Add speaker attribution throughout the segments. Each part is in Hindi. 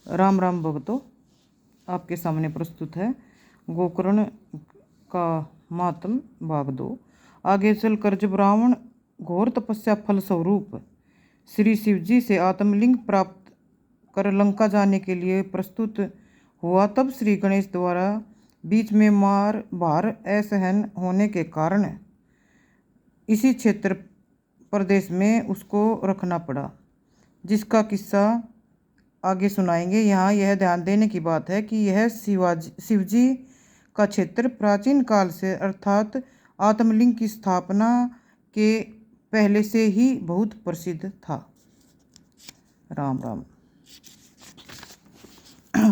Speaker 1: राम राम भक्तों, आपके सामने प्रस्तुत है गोकर्ण का मातम भाग 2। आगे चलकर जब रावण घोर तपस्या फल स्वरूप श्री शिवजी से आत्मलिंग प्राप्त कर लंका जाने के लिए प्रस्तुत हुआ, तब श्री गणेश द्वारा बीच में मार भार असहन होने के कारण इसी क्षेत्र प्रदेश में उसको रखना पड़ा, जिसका किस्सा आगे सुनाएंगे। यहाँ यह ध्यान देने की बात है कि यह शिवजी का क्षेत्र प्राचीन काल से अर्थात आत्मलिंग की स्थापना के पहले से ही बहुत प्रसिद्ध था। राम राम।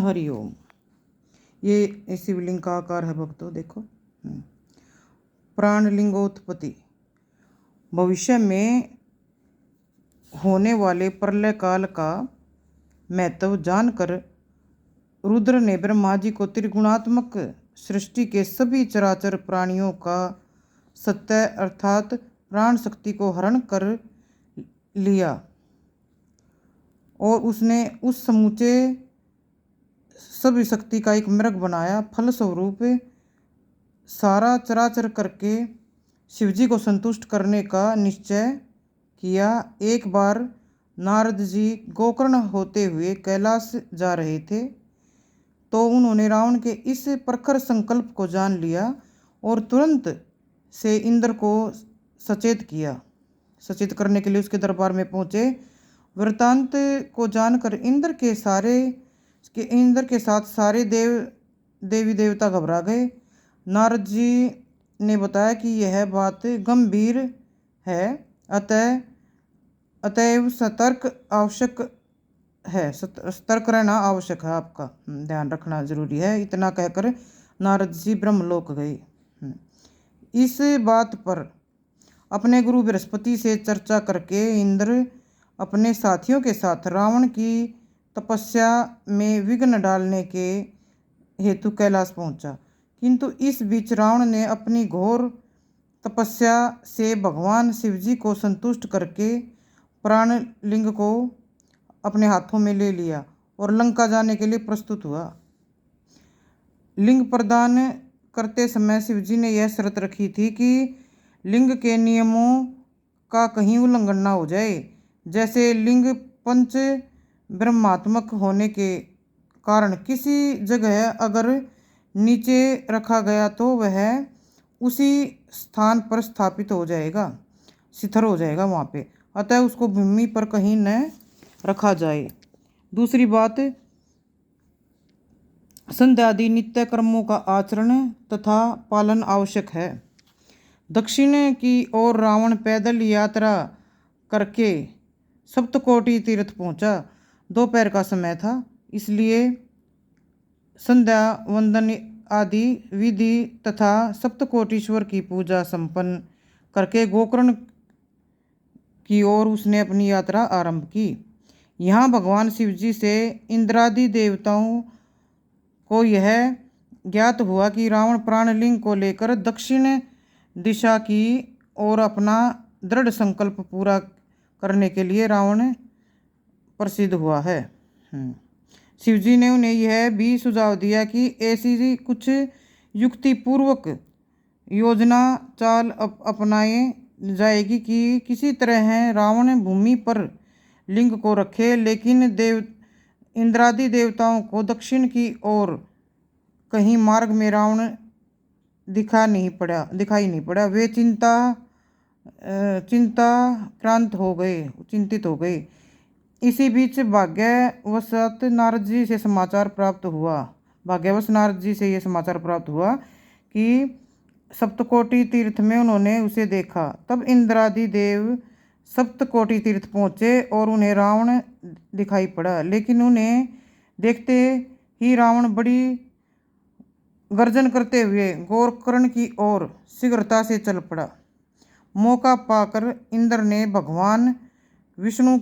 Speaker 1: हरिओम। ये शिवलिंग का आकार है भक्तों, देखो। प्राणलिंगोत्पत्ति। भविष्य में होने वाले प्रलय काल का महत्व जानकर रुद्र ने ब्रह्मा जी को त्रिगुणात्मक सृष्टि के सभी चराचर प्राणियों का सत्य अर्थात प्राण शक्ति को हरण कर लिया और उसने उस समूचे सभी शक्ति का एक मृग बनाया। फलस्वरूप सारा चराचर करके शिवजी को संतुष्ट करने का निश्चय किया। एक बार नारद जी गोकर्ण होते हुए कैलाश जा रहे थे, तो उन्होंने रावण के इस प्रखर संकल्प को जान लिया और तुरंत से इंद्र को सचेत किया। सचेत करने के लिए उसके दरबार में पहुँचे। वृत्तांत को जानकर इंद्र के साथ सारे देवी देवता घबरा गए। नारद जी ने बताया कि यह बात गंभीर है, अतएव सतर्क रहना आवश्यक है, आपका ध्यान रखना जरूरी है। इतना कहकर नारद जी ब्रह्मलोक गए। इस बात पर अपने गुरु बृहस्पति से चर्चा करके इंद्र अपने साथियों के साथ रावण की तपस्या में विघ्न डालने के हेतु कैलाश पहुंचा, किंतु इस बीच रावण ने अपनी घोर तपस्या से भगवान शिवजी को संतुष्ट करके प्राणलिंग को अपने हाथों में ले लिया और लंका जाने के लिए प्रस्तुत हुआ। लिंग प्रदान करते समय शिवजी ने यह शर्त रखी थी कि लिंग के नियमों का कहीं उल्लंघन न हो जाए। जैसे लिंग पंच ब्रह्मात्मक होने के कारण किसी जगह अगर नीचे रखा गया तो वह उसी स्थान पर स्थापित हो जाएगा, शिथिल हो जाएगा वहाँ पे, अतः उसको भूमि पर कहीं न रखा जाए। दूसरी बात, संध्या आदि नित्य कर्मों का आचरण तथा पालन आवश्यक है। दक्षिण की ओर रावण पैदल यात्रा करके सप्तकोटि तीर्थ पहुंचा। दोपहर का समय था, इसलिए संध्या वंदन आदि विधि तथा सप्तकोटीश्वर की पूजा संपन्न करके गोकर्ण की ओर उसने अपनी यात्रा आरंभ की। यहाँ भगवान शिवजी से इंद्रादि देवताओं को यह ज्ञात हुआ कि रावण प्राणलिंग को लेकर दक्षिण दिशा की ओर अपना दृढ़ संकल्प पूरा करने के लिए रावण प्रसिद्ध हुआ है। शिवजी ने उन्हें यह भी सुझाव दिया कि ऐसी कुछ युक्तिपूर्वक योजना चाल अपनाई जाएगी कि किसी तरह रावण भूमि पर लिंग को रखे, लेकिन इंद्रादि देवताओं को दक्षिण की ओर कहीं मार्ग में रावण दिखाई नहीं पड़ा। वे चिंतित हो गए। इसी बीच भाग्यवश नारद जी से समाचार प्राप्त हुआ कि सप्तकोटि तीर्थ में उन्होंने उसे देखा। तब इंद्रादि देव सप्तकोटि तीर्थ पहुँचे और उन्हें रावण दिखाई पड़ा, लेकिन उन्हें देखते ही रावण बड़ी गर्जन करते हुए गोकर्ण की ओर शीघ्रता से चल पड़ा। मौका पाकर इंद्र ने भगवान विष्णु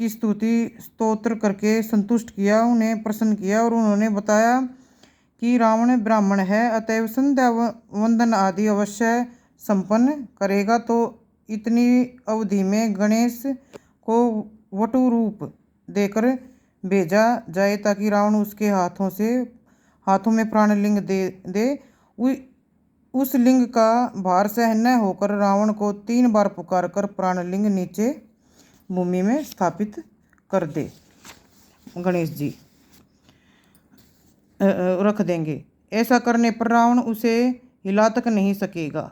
Speaker 1: की स्तोत्र करके संतुष्ट किया, उन्हें प्रसन्न किया और उन्होंने बताया कि रावण ब्राह्मण है, अतएव संध्या वंदन आदि अवश्य संपन्न करेगा। तो इतनी अवधि में गणेश को वटु रूप देकर भेजा जाए ताकि रावण उसके हाथों में प्राणलिंग दे। उस लिंग का भार सहन न होकर रावण को 3 बार पुकार कर प्राणलिंग नीचे भूमि में स्थापित कर दे। गणेश जी रख देंगे। ऐसा करने पर रावण उसे हिला तक नहीं सकेगा।